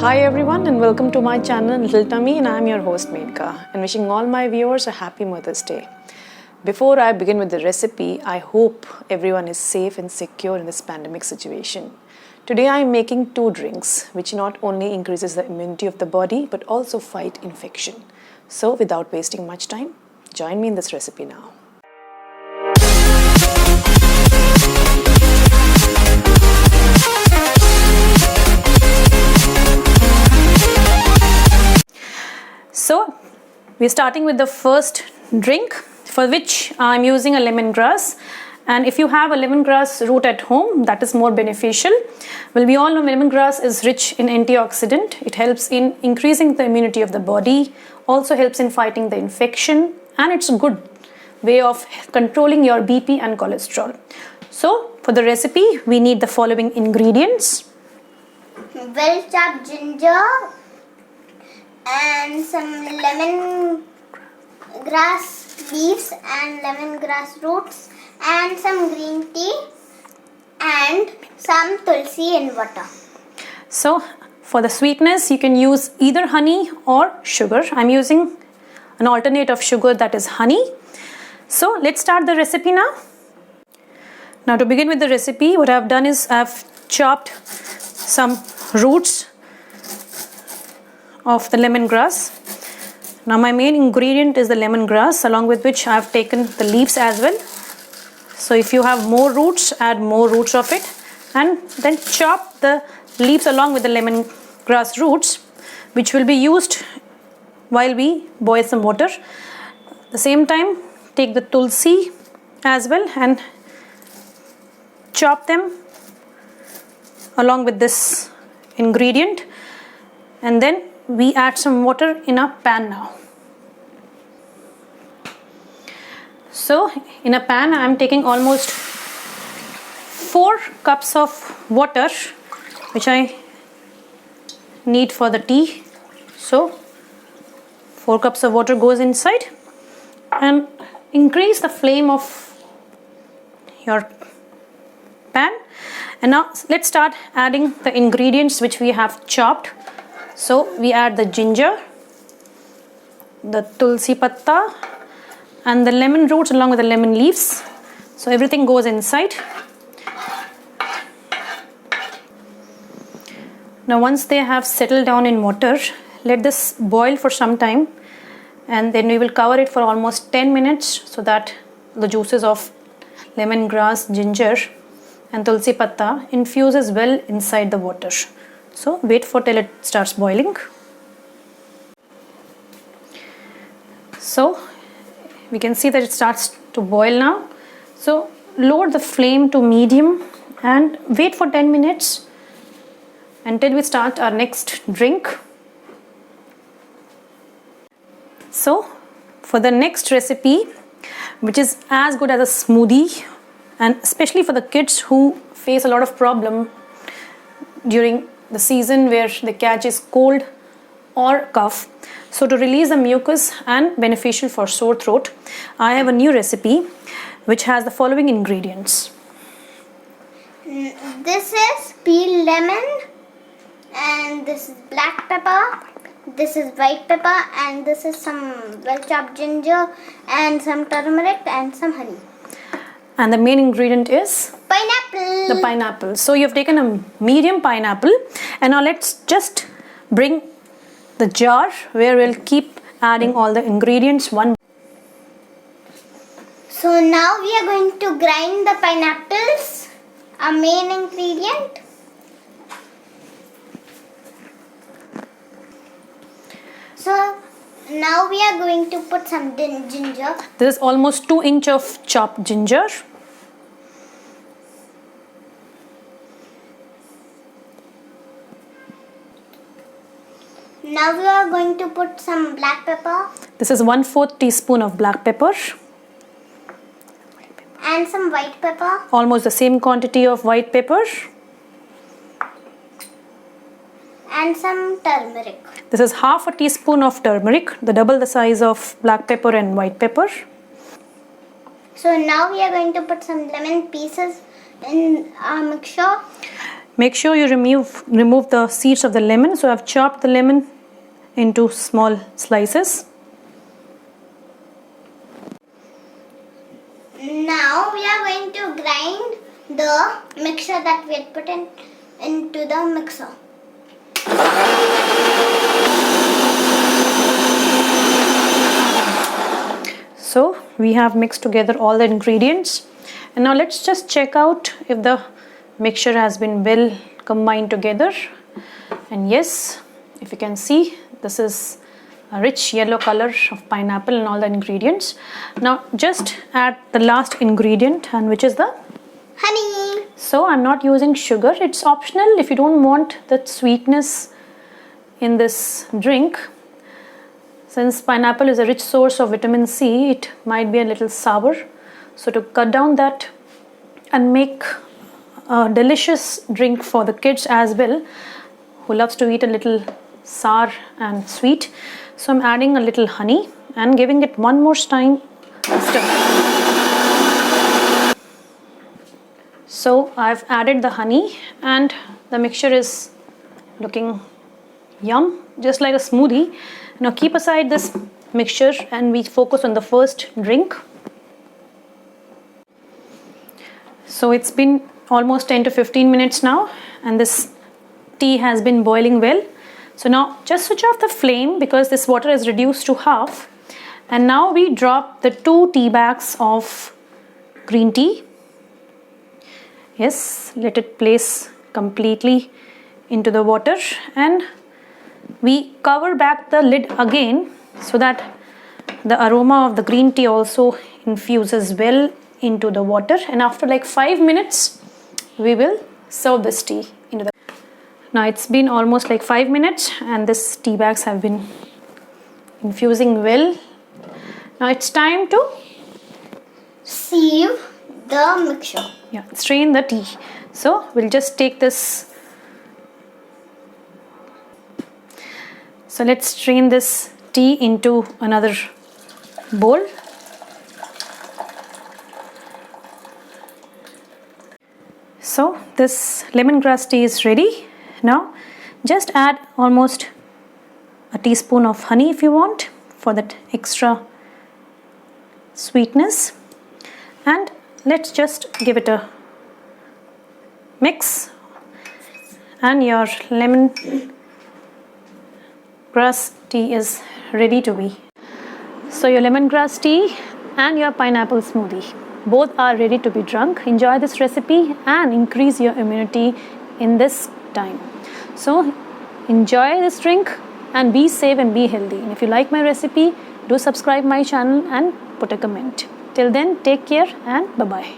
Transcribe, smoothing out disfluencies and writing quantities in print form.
Hi everyone and welcome to my channel Little Tummy, and I am your host Medka, and wishing all my viewers a happy Mother's Day. Before I begin with the recipe, I hope everyone is safe and secure in this pandemic situation. Today I am making 2 drinks which not only increases the immunity of the body but also fight infection. So without wasting much time, join me in this recipe now. So we're starting with the first drink, for which I'm using a lemongrass, and if you have a lemongrass root at home, that is more beneficial. Well, we all know lemongrass is rich in antioxidant. It helps in increasing the immunity of the body, also helps in fighting the infection, and it's a good way of controlling your BP and cholesterol. So for the recipe, we need the following ingredients. Well chopped ginger and some lemongrass leaves and lemongrass roots and some green tea and some tulsi in water. So for the sweetness, you can use either honey or sugar. I'm using an alternate of sugar, that is honey. So let's start the recipe now. Now to begin with the recipe, what I've done is I've chopped some roots of the lemongrass. Now my main ingredient is the lemongrass, along with which I have taken the leaves as well. So if you have more roots, add more roots of it, and then chop the leaves along with the lemongrass roots, which will be used while we boil some water. At the same time, take the tulsi as well and chop them along with this ingredient, and then we add some water in a pan now. So in a pan I am taking almost 4 cups of water, which I need for the tea. So 4 cups of water goes inside, and increase the flame of your pan. And now let's start adding the ingredients which we have chopped. So we add the ginger, the tulsi patta, and the lemon roots along with the lemon leaves. So everything goes inside. Now once they have settled down in water, let this boil for some time, and then we will cover it for almost 10 minutes so that the juices of lemongrass, ginger and tulsi patta infuses well inside the water. So wait for till it starts boiling. So we can see that it starts to boil now. So lower the flame to medium and wait for 10 minutes until we start our next drink. So for the next recipe, which is as good as a smoothie, and especially for the kids who face a lot of problem during the season where they catch is cold or cough. So to release the mucus and beneficial for sore throat, I have a new recipe which has the following ingredients. This is peeled lemon, and this is black pepper, this is white pepper, and this is some well chopped ginger and some turmeric and some honey. And the main ingredient is pineapple. The pineapple. So you've taken a medium pineapple, and now let's just bring the jar where we'll keep adding all the ingredients one. So now we are going to grind the pineapples, our main ingredient. So now we are going to put some ginger. This is almost 2 inches of chopped ginger. Now we are going to put some black pepper. This is 1/4 teaspoon of black pepper. And some white pepper. Almost the same quantity of white pepper. And some turmeric. This is 1/2 teaspoon of turmeric, the double the size of black pepper and white pepper. So now we are going to put some lemon pieces in our mixture. Make sure you remove the seeds of the lemon. So I've chopped the lemon into small slices. Now we are going to grind the mixture that we had put into the mixer. So we have mixed together all the ingredients, and now let's just check out if the mixture has been well combined together. And yes, if you can see, this is a rich yellow color of pineapple and all the ingredients. Now just add the last ingredient, and which is the Honey. So I'm not using sugar. It's optional if you don't want that sweetness in this drink. Since pineapple is a rich source of vitamin C, it might be a little sour. So to cut down that and make a delicious drink for the kids as well, who loves to eat a little sour and sweet. So I'm adding a little honey and giving it one more time a stir. So I've added the honey and the mixture is looking yum, just like a smoothie. Now keep aside this mixture and we focus on the first drink. So it's been almost 10 to 15 minutes now, and this tea has been boiling well. So now just switch off the flame because this water is reduced to half. And now we drop the 2 tea bags of green tea. Yes, let it place completely into the water, and we cover back the lid again so that the aroma of the green tea also infuses well into the water. And after like 5 minutes, we will serve this tea into the. Now it's been almost like 5 minutes and this tea bags have been infusing well. Now it's time to sieve the mixture. Yeah, strain the tea. So we'll just take this. So let's strain this tea into another bowl. So this lemongrass tea is ready. Now just add almost a teaspoon of honey if you want for that extra sweetness, and let's just give it a mix, and your lemongrass tea is ready to be. So your lemongrass tea and your pineapple smoothie, both are ready to be drunk. Enjoy this recipe and increase your immunity in this time. So enjoy this drink and be safe and be healthy. And if you like my recipe, do subscribe my channel and put a comment. Till then, take care and bye-bye.